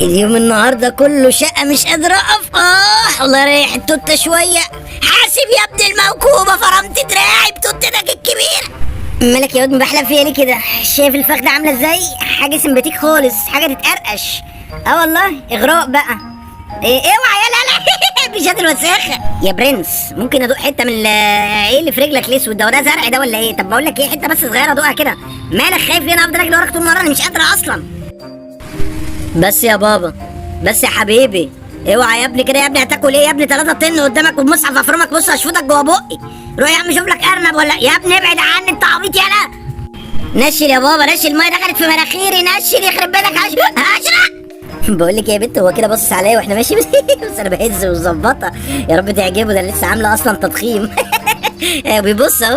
اليوم النهارده كله شقه مش قادره اقف. الله يريح التوته شويه. حاسب يا ابن الموكوبه، فرمت دراعي بتوتتك الكبيره. مالك يا واد بحلم فيها ليه كده؟ شايف الفخده عامله ازاي؟ حاجه سمباتيك خالص، حاجه تتقرقش. والله اغراء بقى. اوعى يا لا مش قادر الوساخه يا برنس. ممكن ادوق حته من ايه اللي في رجلك الاسود ده زرع ده ولا ايه؟ طب بقول لك ايه، حته بس صغيره ادوقها كده. مالك خايف ليه؟ انا افضل اجري وراك طول النهار، انا مش قادره اصلا. بس يا بابا، بس يا حبيبي، اوعى يا ابني كده يا ابني. هتاكل ايه يا ابني؟ 3 طن قدامك والمصحف افرمك. بص اشفطك جوه بقي. روح يا عم شوف لك ارنب ولا يا ابني. ابعد عني انت عبيط يالا. نشل يا بابا نشل، الميه دخلت في مناخيري. نشل يخرب بيتك. هشرق. بقول لك يا بنت، هو كده بص عليا واحنا ماشي بس انا بهز وظبطها. يا رب تعجبه، ده لسه عامله اصلا تضخيم. بيبص اهو.